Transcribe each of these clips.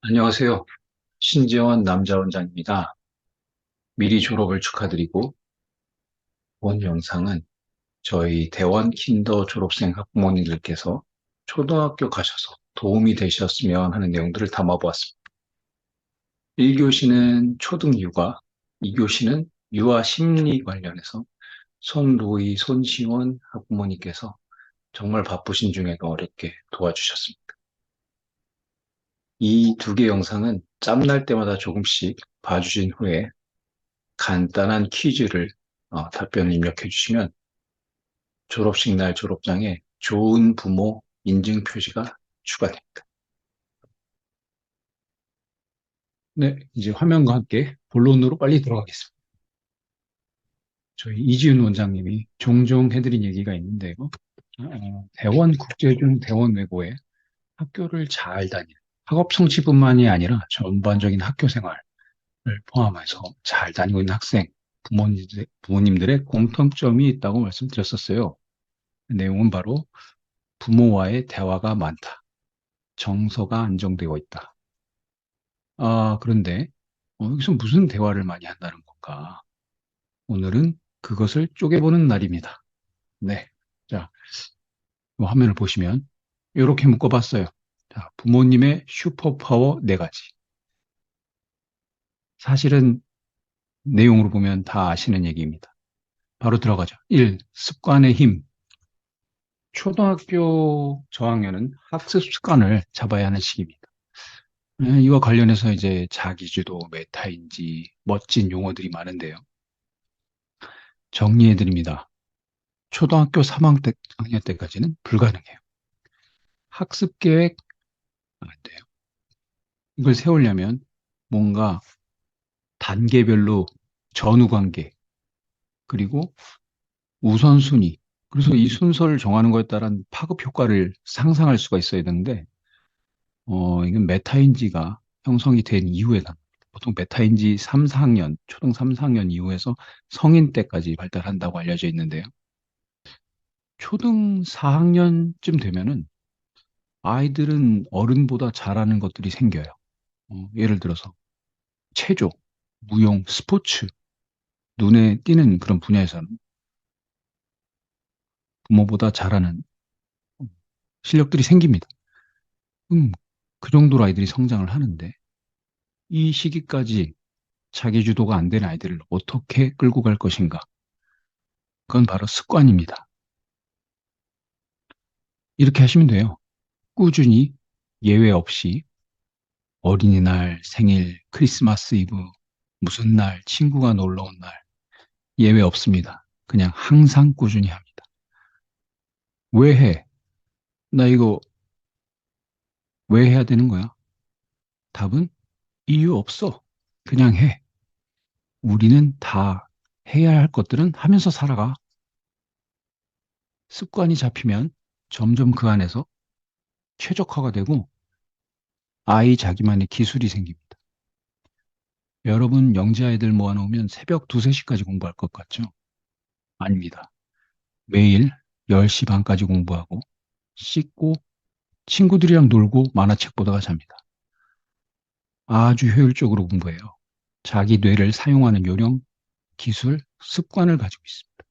안녕하세요. 신재원 남자원장입니다. 미리 졸업을 축하드리고, 본 영상은 저희 대원 킨더 졸업생 학부모님들께서 초등학교 가셔서 도움이 되셨으면 하는 내용들을 담아보았습니다. 1교시는 초등 육아, 2교시는 유아 심리 관련해서 손로희, 손시원 학부모님께서 정말 바쁘신 중에도 어렵게 도와주셨습니다. 이 두 개 영상은 짬날 때마다 조금씩 봐주신 후에 간단한 퀴즈를 답변을 입력해 주시면 졸업식 날 졸업장에 좋은 부모 인증 표시가 추가됩니다. 네, 이제 화면과 함께 본론으로 빨리 들어가겠습니다. 저희 이지윤 원장님이 종종 해드린 얘기가 있는데요. 대원 국제중 대원 외고에 학교를 잘 다니는 학업 성취뿐만이 아니라 전반적인 학교 생활을 포함해서 잘 다니고 있는 학생, 부모님들의 공통점이 있다고 말씀드렸었어요. 내용은 바로 부모와의 대화가 많다. 정서가 안정되어 있다. 그런데 여기서 무슨 대화를 많이 한다는 건가? 오늘은 그것을 쪼개보는 날입니다. 네. 자, 이 화면을 보시면 이렇게 묶어봤어요. 자, 부모님의 슈퍼파워 네 가지. 사실은 내용으로 보면 다 아시는 얘기입니다. 바로 들어가죠. 1. 습관의 힘. 초등학교 저학년은 학습 습관을 잡아야 하는 시기입니다. 이와 관련해서 이제 자기주도, 메타인지, 멋진 용어들이 많은데요. 정리해드립니다. 초등학교 3학년 때까지는 불가능해요. 학습 계획 안 돼요. 이걸 세우려면 뭔가 단계별로 전후 관계, 그리고 우선순위, 그래서 이 순서를 정하는 것에 따른 파급 효과를 상상할 수가 있어야 되는데, 이건 메타인지가 형성이 된 이후에 보통 메타인지 3, 4학년, 초등 3, 4학년 이후에서 성인 때까지 발달한다고 알려져 있는데요. 초등 4학년쯤 되면은 아이들은 어른보다 잘하는 것들이 생겨요. 예를 들어서 체조, 무용, 스포츠, 눈에 띄는 그런 분야에서는 부모보다 잘하는 실력들이 생깁니다. 그 정도로 아이들이 성장을 하는데 이 시기까지 자기 주도가 안 되는 아이들을 어떻게 끌고 갈 것인가? 그건 바로 습관입니다. 이렇게 하시면 돼요. 꾸준히 예외 없이 어린이날, 생일, 크리스마스 이브, 무슨 날, 친구가 놀러 온 날, 예외 없습니다. 그냥 항상 꾸준히 합니다. 왜 해? 나 이거 왜 해야 되는 거야? 답은 이유 없어. 그냥 해. 우리는 다 해야 할 것들은 하면서 살아가. 습관이 잡히면 점점 그 안에서 최적화가 되고 아이 자기만의 기술이 생깁니다. 여러분 영재 아이들 모아놓으면 새벽 2, 3시까지 공부할 것 같죠? 아닙니다. 매일 10시 반까지 공부하고 씻고 친구들이랑 놀고 만화책 보다가 잡니다. 아주 효율적으로 공부해요. 자기 뇌를 사용하는 요령, 기술, 습관을 가지고 있습니다.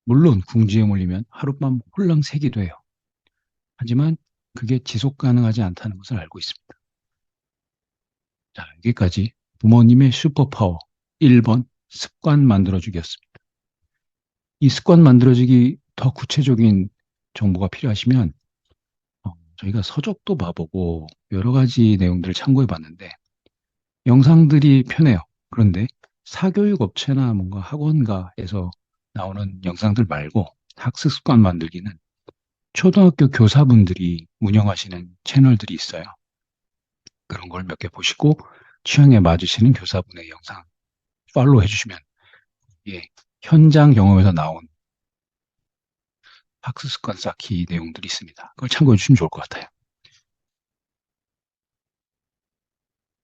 물론 궁지에 몰리면 하룻밤 홀랑새기도 해요. 하지만 그게 지속 가능하지 않다는 것을 알고 있습니다. 자, 여기까지 부모님의 슈퍼파워 1번 습관 만들어주기였습니다. 이 습관 만들어주기 더 구체적인 정보가 필요하시면 저희가 서적도 봐보고 여러 가지 내용들을 참고해 봤는데 영상들이 편해요. 그런데 사교육 업체나 뭔가 학원가에서 나오는 영상들 말고 학습 습관 만들기는 초등학교 교사분들이 운영하시는 채널들이 있어요. 그런 걸 몇 개 보시고 취향에 맞으시는 교사분의 영상 팔로우 해주시면 예, 현장 경험에서 나온 학습 습관 쌓기 내용들이 있습니다. 그걸 참고해 주시면 좋을 것 같아요.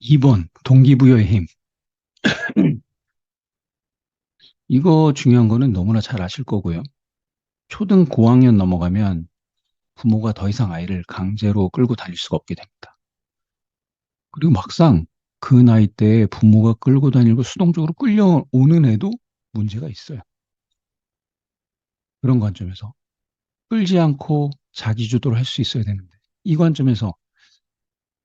2번 동기부여의 힘. 이거 중요한 거는 너무나 잘 아실 거고요. 초등 고학년 넘어가면 부모가 더 이상 아이를 강제로 끌고 다닐 수가 없게 됩니다. 그리고 막상 그 나이 때에 부모가 끌고 다니고 수동적으로 끌려오는 애도 문제가 있어요. 그런 관점에서. 끌지 않고 자기 주도를 할 수 있어야 되는데. 이 관점에서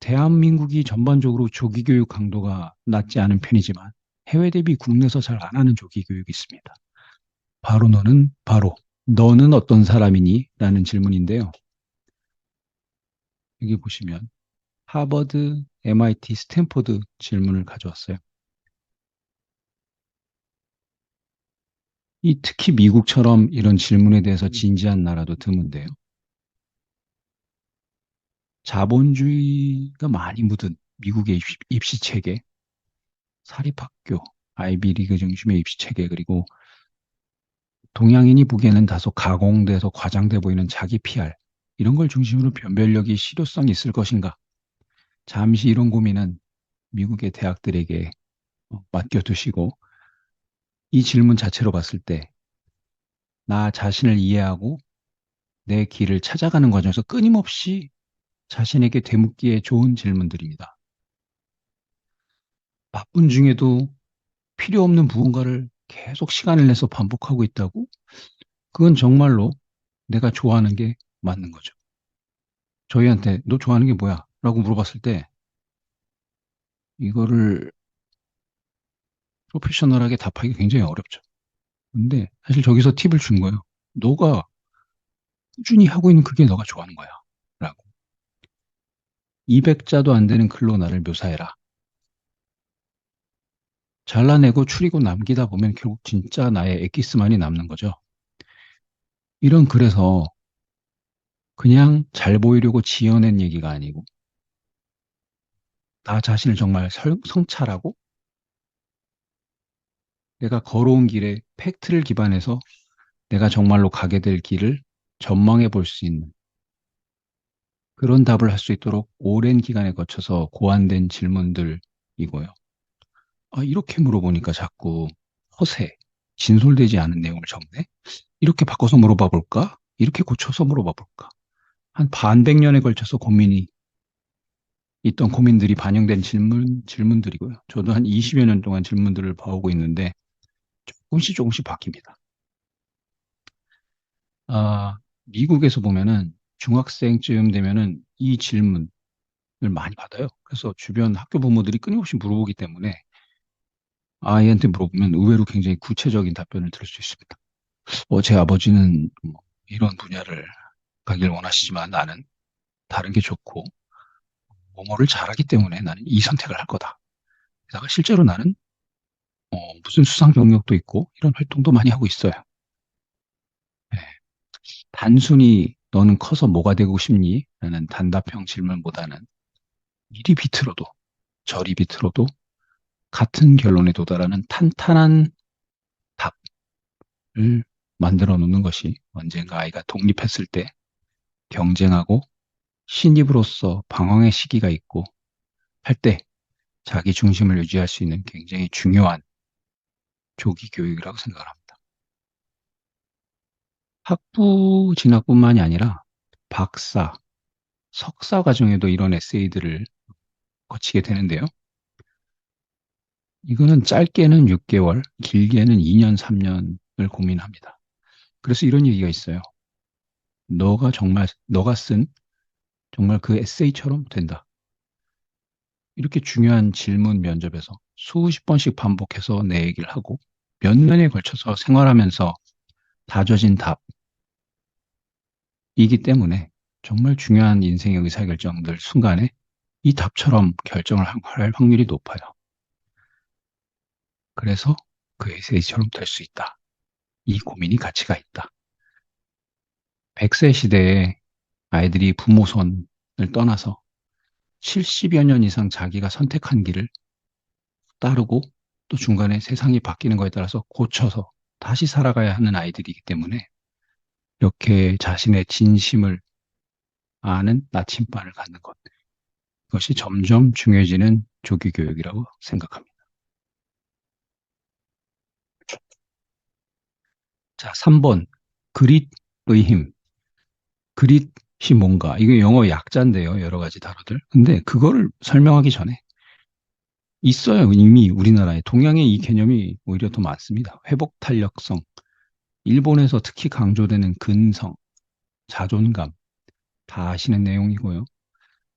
대한민국이 전반적으로 조기 교육 강도가 낮지 않은 편이지만 해외 대비 국내에서 잘 안 하는 조기 교육이 있습니다. 바로 너는 어떤 사람이니? 라는 질문인데요. 여기 보시면 하버드, MIT, 스탠포드 질문을 가져왔어요. 이 특히 미국처럼 이런 질문에 대해서 진지한 나라도 드문데요. 자본주의가 많이 묻은 미국의 입시 체계, 사립학교, 아이비리그 중심의 입시 체계, 그리고 동양인이 보기에는 다소 가공돼서 과장돼 보이는 자기 PR, 이런 걸 중심으로 변별력이 실효성이 있을 것인가? 잠시 이런 고민은 미국의 대학들에게 맡겨두시고 이 질문 자체로 봤을 때 나 자신을 이해하고 내 길을 찾아가는 과정에서 끊임없이 자신에게 되묻기에 좋은 질문들입니다. 바쁜 중에도 필요 없는 무언가를 계속 시간을 내서 반복하고 있다고? 그건 정말로 내가 좋아하는 게 맞는 거죠. 저희한테 너 좋아하는 게 뭐야? 라고 물어봤을 때 이거를 프로페셔널하게 답하기 굉장히 어렵죠. 근데 사실 저기서 팁을 준 거예요. 너가 꾸준히 하고 있는 그게 너가 좋아하는 거야. 라고. 200자도 안 되는 글로 나를 묘사해라. 잘라내고 추리고 남기다 보면 결국 진짜 나의 엑기스만이 남는 거죠. 이런 글에서 그냥 잘 보이려고 지어낸 얘기가 아니고 나 자신을 정말 성찰하고 내가 걸어온 길에 팩트를 기반해서 내가 정말로 가게 될 길을 전망해 볼 수 있는 그런 답을 할 수 있도록 오랜 기간에 거쳐서 고안된 질문들이고요. 이렇게 물어보니까 자꾸 허세, 진솔되지 않은 내용을 적네? 이렇게 바꿔서 물어봐 볼까? 이렇게 고쳐서 물어봐 볼까? 한 반백 년에 걸쳐서 고민이 있던 고민들이 반영된 질문들이고요. 저도 한 20여 년 동안 질문들을 봐오고 있는데 조금씩 바뀝니다. 미국에서 보면은 중학생쯤 되면은 이 질문을 많이 받아요. 그래서 주변 학교 부모들이 끊임없이 물어보기 때문에 아이한테 물어보면 의외로 굉장히 구체적인 답변을 들을 수 있습니다. 제 아버지는 뭐 이런 분야를 가길 원하시지만 나는 다른 게 좋고 뭐뭐를 잘하기 때문에 나는 이 선택을 할 거다. 게다가 실제로 나는 무슨 수상 경력도 있고 이런 활동도 많이 하고 있어요. 네. 단순히 너는 커서 뭐가 되고 싶니? 라는 단답형 질문보다는 이리 비틀어도 저리 비틀어도 같은 결론에 도달하는 탄탄한 답을 만들어 놓는 것이 언젠가 아이가 독립했을 때 경쟁하고 신입으로서 방황의 시기가 있고 할 때 자기 중심을 유지할 수 있는 굉장히 중요한 조기 교육이라고 생각을 합니다. 학부 진학뿐만이 아니라 박사, 석사 과정에도 이런 에세이들을 거치게 되는데요. 이거는 짧게는 6개월, 길게는 2년, 3년을 고민합니다. 그래서 이런 얘기가 있어요. 너가 쓴 정말 그 에세이처럼 된다. 이렇게 중요한 질문 면접에서 수십 번씩 반복해서 내 얘기를 하고 몇 년에 걸쳐서 생활하면서 다져진 답이기 때문에 정말 중요한 인생의 의사결정들 순간에 이 답처럼 결정을 할 확률이 높아요. 그래서 그 에세이처럼 될 수 있다. 이 고민이 가치가 있다. 100세 시대에 아이들이 부모 손을 떠나서 70여 년 이상 자기가 선택한 길을 따르고 또 중간에 세상이 바뀌는 것에 따라서 고쳐서 다시 살아가야 하는 아이들이기 때문에 이렇게 자신의 진심을 아는 나침반을 갖는 것. 이것이 점점 중요해지는 조기 교육이라고 생각합니다. 자, 3번. 그릿의 힘. 그릿이 뭔가? 이게 영어 약자인데요. 여러 가지 단어들. 근데 그거를 설명하기 전에 있어요. 이미 우리나라에. 동양에 이 개념이 오히려 더 많습니다. 회복 탄력성, 일본에서 특히 강조되는 근성, 자존감, 다 아시는 내용이고요.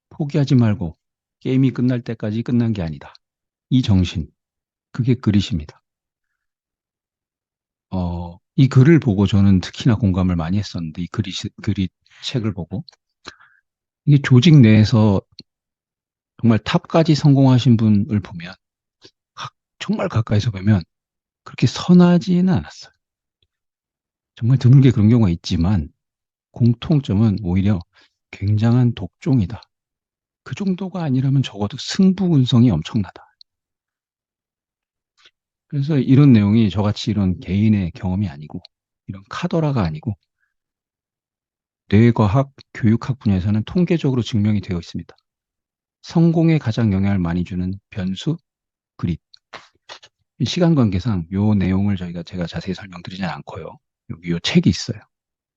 포기하지 말고 게임이 끝날 때까지 끝난 게 아니다. 이 정신, 그게 그릿입니다. 이 글을 보고 저는 특히나 공감을 많이 했었는데, 이 그릿 책을 보고, 이게 조직 내에서 정말 탑까지 성공하신 분을 보면, 정말 가까이서 보면 그렇게 선하지는 않았어요. 정말 드물게 그런 경우가 있지만, 공통점은 오히려 굉장한 독종이다. 그 정도가 아니라면 적어도 승부근성이 엄청나다. 그래서 이런 내용이 저같이 이런 개인의 경험이 아니고, 이런 카더라가 아니고, 뇌과학, 교육학 분야에서는 통계적으로 증명이 되어 있습니다. 성공에 가장 영향을 많이 주는 변수, 그릿. 시간 관계상 요 내용을 제가 자세히 설명드리진 않고요. 여기 요 책이 있어요.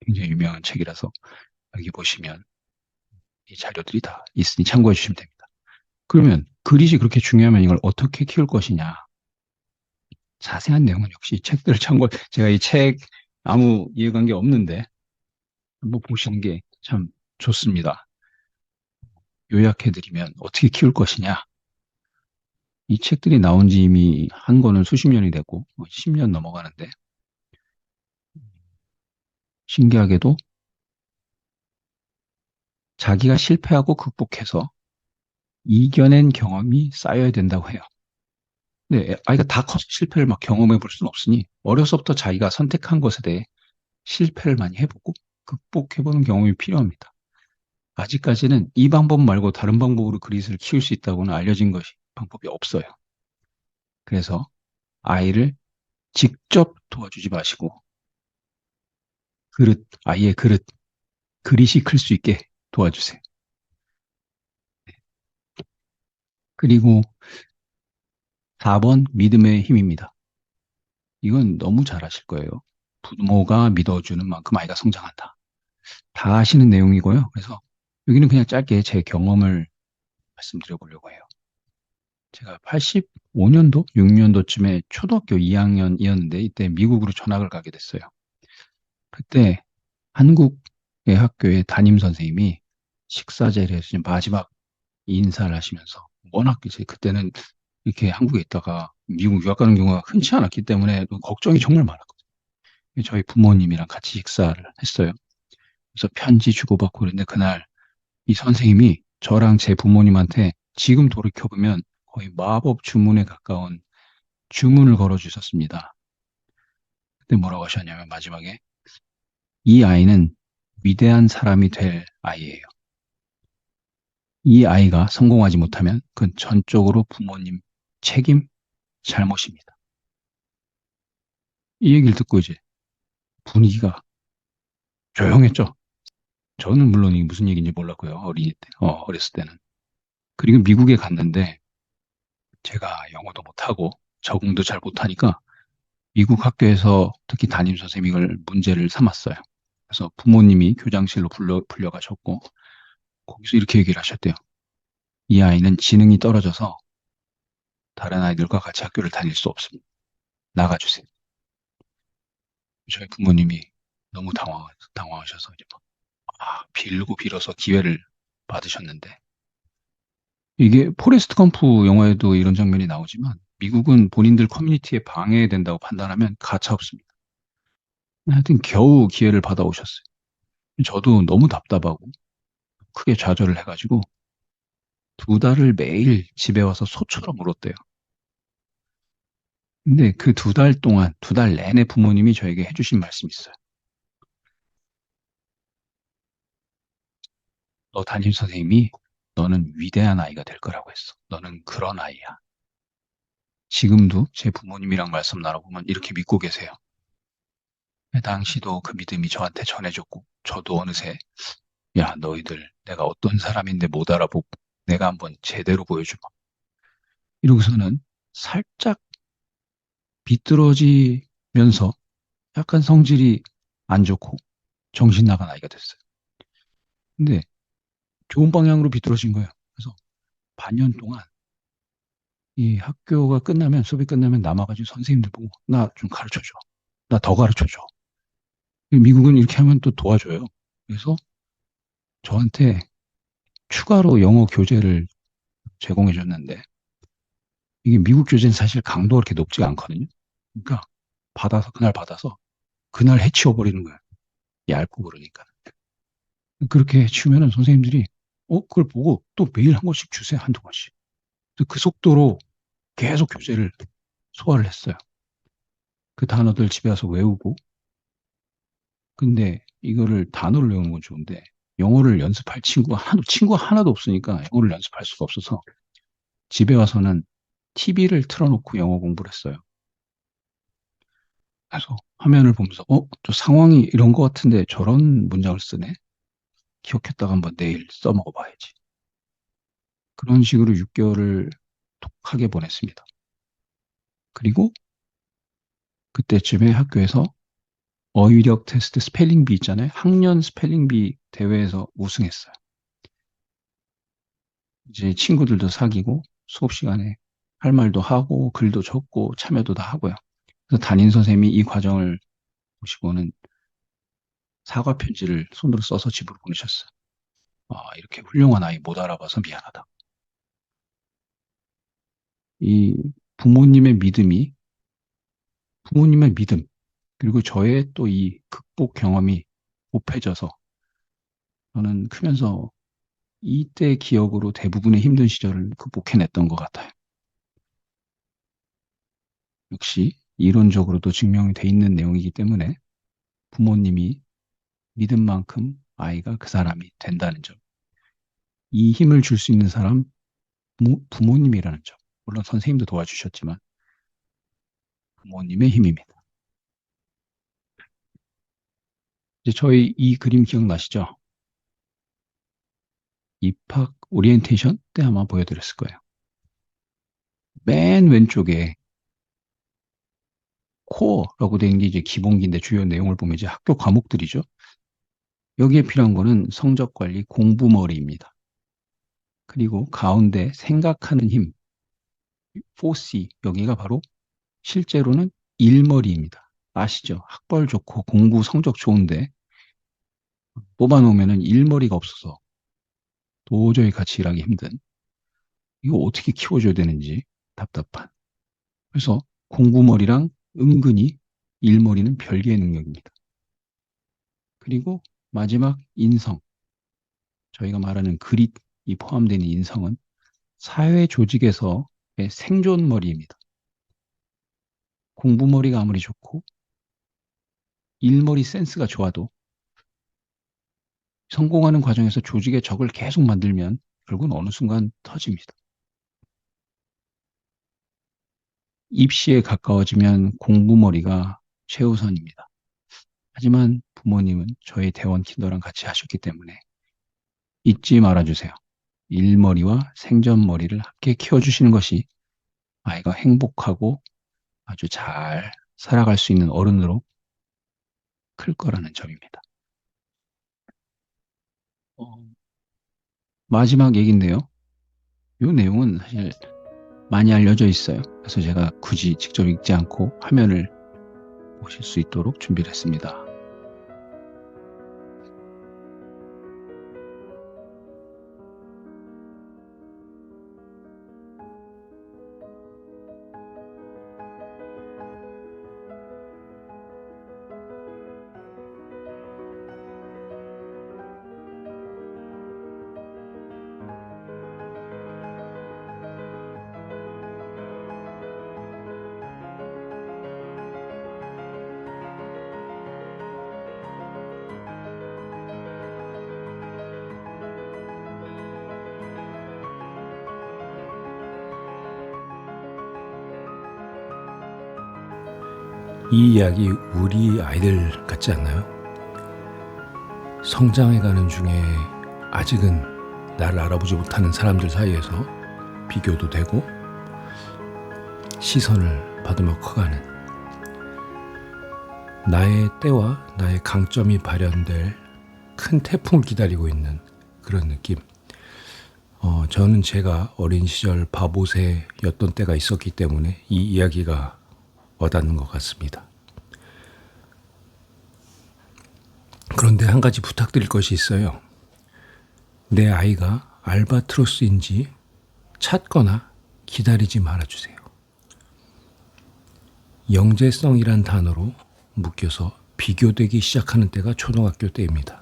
굉장히 유명한 책이라서 여기 보시면 이 자료들이 다 있으니 참고해 주시면 됩니다. 그러면 그릿이 그렇게 중요하면 이걸 어떻게 키울 것이냐. 자세한 내용은 역시 책들을 제가 이 책 아무 이해관계 없는데 한번 보시는 게 참 좋습니다. 요약해드리면 어떻게 키울 것이냐. 이 책들이 나온 지 이미 한 거는 수십 년이 되고 10년 넘어가는데 신기하게도 자기가 실패하고 극복해서 이겨낸 경험이 쌓여야 된다고 해요. 근데 아이가 다 커서 실패를 막 경험해 볼 수는 없으니 어려서부터 자기가 선택한 것에 대해 실패를 많이 해보고 극복해보는 경험이 필요합니다. 아직까지는 이 방법 말고 다른 방법으로 그릿을 키울 수 있다고는 알려진 것이 방법이 없어요. 그래서 아이를 직접 도와주지 마시고 아이의 그릿이 클 수 있게 도와주세요. 그리고 4번 믿음의 힘입니다. 이건 너무 잘 아실 거예요. 부모가 믿어주는 만큼 아이가 성장한다. 다 아시는 내용이고요. 그래서 여기는 그냥 짧게 제 경험을 말씀드려 보려고 해요. 제가 85년도, 6년도쯤에 초등학교 2학년이었는데 이때 미국으로 전학을 가게 됐어요. 그때 한국의 학교의 담임 선생님이 식사제를 해서 마지막 인사를 하시면서 워낙 이제 그때는 이렇게 한국에 있다가 미국 유학 가는 경우가 흔치 않았기 때문에 걱정이 정말 많았거든요. 저희 부모님이랑 같이 식사를 했어요. 그래서 편지 주고받고 그랬는데 그날 이 선생님이 저랑 제 부모님한테 지금 돌이켜보면 거의 마법 주문에 가까운 주문을 걸어 주셨습니다. 그때 뭐라고 하셨냐면 마지막에 이 아이는 위대한 사람이 될 아이예요. 이 아이가 성공하지 못하면 그건 전적으로 부모님 책임, 잘못입니다. 이 얘기를 듣고 이제 분위기가 조용했죠. 저는 물론 이게 무슨 얘기인지 몰랐고요. 어렸을 때는. 그리고 미국에 갔는데 제가 영어도 못하고 적응도 잘 못하니까 미국 학교에서 특히 담임 선생님이 이걸 문제를 삼았어요. 그래서 부모님이 교장실로 불려가셨고 거기서 이렇게 얘기를 하셨대요. 이 아이는 지능이 떨어져서 다른 아이들과 같이 학교를 다닐 수 없습니다. 나가주세요. 저희 부모님이 너무 당황하셔서 이제 막 빌고 빌어서 기회를 받으셨는데 이게 포레스트 검프 영화에도 이런 장면이 나오지만 미국은 본인들 커뮤니티에 방해된다고 판단하면 가차 없습니다. 하여튼 겨우 기회를 받아오셨어요. 저도 너무 답답하고 크게 좌절을 해가지고 2달을 매일 집에 와서 소처럼 울었대요. 근데 그 2달 동안, 2달 내내 부모님이 저에게 해주신 말씀이 있어요. 너 담임 선생님이 너는 위대한 아이가 될 거라고 했어. 너는 그런 아이야. 지금도 제 부모님이랑 말씀 나눠보면 이렇게 믿고 계세요. 당시도 그 믿음이 저한테 전해졌고, 저도 어느새, 야, 너희들 내가 어떤 사람인데 못 알아보고 내가 한번 제대로 보여주마. 이러고서는 살짝 비뚤어지면서 약간 성질이 안 좋고 정신 나간 아이가 됐어요. 근데 좋은 방향으로 비뚤어진 거예요. 그래서 반년 동안 이 학교가 끝나면, 수업이 끝나면 남아가지고 선생님들 보고, 나 좀 가르쳐줘. 나 더 가르쳐줘. 미국은 이렇게 하면 또 도와줘요. 그래서 저한테 추가로 영어 교재를 제공해 줬는데, 이게 미국 교재는 사실 강도가 그렇게 높지가 않거든요. 그러니까 그날 받아서 그날 해치워버리는 거예요. 얇고 그러니까. 그렇게 해치우면은 선생님들이 그걸 보고 또 매일 한 권씩 주세요. 한두 권씩. 그 속도로 계속 교재를 소화를 했어요. 그 단어들 집에 와서 외우고. 근데 이거를 단어를 외우는 건 좋은데 영어를 연습할 친구가 하나도 없으니까 영어를 연습할 수가 없어서 집에 와서는 TV를 틀어놓고 영어 공부를 했어요. 그래서 화면을 보면서 저 상황이 이런 거 같은데 저런 문장을 쓰네. 기억했다가 한번 내일 써먹어 봐야지. 그런 식으로 6개월을 독하게 보냈습니다. 그리고 그때쯤에 학교에서 어휘력 테스트 스펠링비 있잖아요. 학년 스펠링비 대회에서 우승했어요. 이제 친구들도 사귀고 수업 시간에 할 말도 하고 글도 적고 참여도 다 하고요. 그래서 담임 선생님이 이 과정을 보시고는 사과 편지를 손으로 써서 집으로 보내셨어요. 이렇게 훌륭한 아이 못 알아봐서 미안하다. 이 부모님의 믿음이 부모님의 믿음 그리고 저의 또 이 극복 경험이 곱해져서 저는 크면서 이때 기억으로 대부분의 힘든 시절을 극복해냈던 것 같아요. 역시 이론적으로도 증명이 돼 있는 내용이기 때문에 부모님이 믿은 만큼 아이가 그 사람이 된다는 점. 이 힘을 줄 수 있는 사람 부모님이라는 점. 물론 선생님도 도와주셨지만 부모님의 힘입니다. 이제 저희 이 그림 기억나시죠? 입학 오리엔테이션 때 아마 보여드렸을 거예요. 맨 왼쪽에 코어라고 되어 있는 게 이제 기본기인데 주요 내용을 보면 이제 학교 과목들이죠. 여기에 필요한 거는 성적 관리 공부머리입니다. 그리고 가운데 생각하는 힘, 4C, 여기가 바로 실제로는 일머리입니다. 아시죠? 학벌 좋고 공부 성적 좋은데 뽑아놓으면 일머리가 없어서 도저히 같이 일하기 힘든 이거 어떻게 키워줘야 되는지 답답한. 그래서 공부머리랑 은근히 일머리는 별개의 능력입니다. 그리고 마지막 인성, 저희가 말하는 그릿이 포함되는 인성은 사회 조직에서의 생존머리입니다. 공부머리가 아무리 좋고 일머리 센스가 좋아도 성공하는 과정에서 조직의 적을 계속 만들면 결국은 어느 순간 터집니다. 입시에 가까워지면 공부머리가 최우선입니다. 하지만 부모님은 저희 대원 킨더랑 같이 하셨기 때문에 잊지 말아주세요. 일머리와 생전머리를 함께 키워주시는 것이 아이가 행복하고 아주 잘 살아갈 수 있는 어른으로 클 거라는 점입니다. 마지막 얘기인데요. 이 내용은 사실 많이 알려져 있어요. 그래서 제가 굳이 직접 읽지 않고 화면을 보실 수 있도록 준비를 했습니다. 이 이야기 우리 아이들 같지 않나요? 성장해가는 중에 아직은 나를 알아보지 못하는 사람들 사이에서 비교도 되고 시선을 받으며 커가는 나의 때와 나의 강점이 발현될 큰 태풍을 기다리고 있는 그런 느낌. 저는 제가 어린 시절 바보새였던 때가 있었기 때문에 이 이야기가 와닿는 것 같습니다. 그런데 한 가지 부탁드릴 것이 있어요. 내 아이가 알바트로스인지 찾거나 기다리지 말아주세요. 영재성이란 단어로 묶여서 비교되기 시작하는 때가 초등학교 때입니다.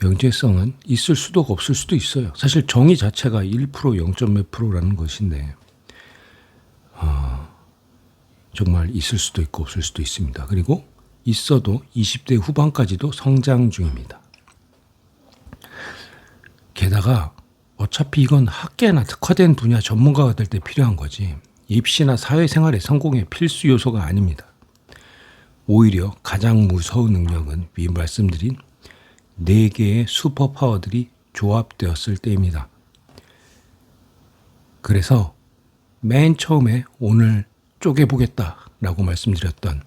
영재성은 있을 수도 없을 수도 있어요. 사실 정의 자체가 1% 0. 몇 프로라는 것인데 정말 있을 수도 있고 없을 수도 있습니다. 그리고 있어도 20대 후반까지도 성장 중입니다. 게다가 어차피 이건 학계나 특화된 분야 전문가가 될 때 필요한 거지 입시나 사회생활의 성공의 필수 요소가 아닙니다. 오히려 가장 무서운 능력은 위 말씀드린 4개의 슈퍼파워들이 조합되었을 때입니다. 그래서 맨 처음에 오늘 쪼개보겠다라고 말씀드렸던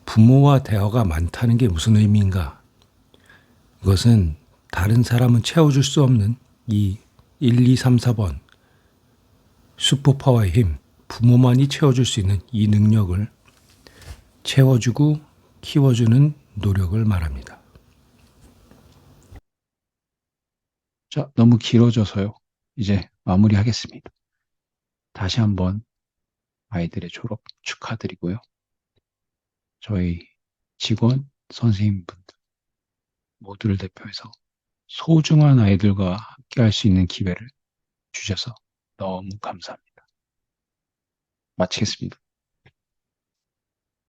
부모와 대화가 많다는 게 무슨 의미인가? 그것은 다른 사람은 채워줄 수 없는 이 1, 2, 3, 4번 슈퍼파워의 힘, 부모만이 채워줄 수 있는 이 능력을 채워주고 키워주는 노력을 말합니다. 자, 너무 길어져서요. 이제 마무리하겠습니다. 다시 한번 아이들의 졸업 축하드리고요. 저희 직원, 선생님분들 모두를 대표해서 소중한 아이들과 함께 할 수 있는 기회를 주셔서 너무 감사합니다. 마치겠습니다.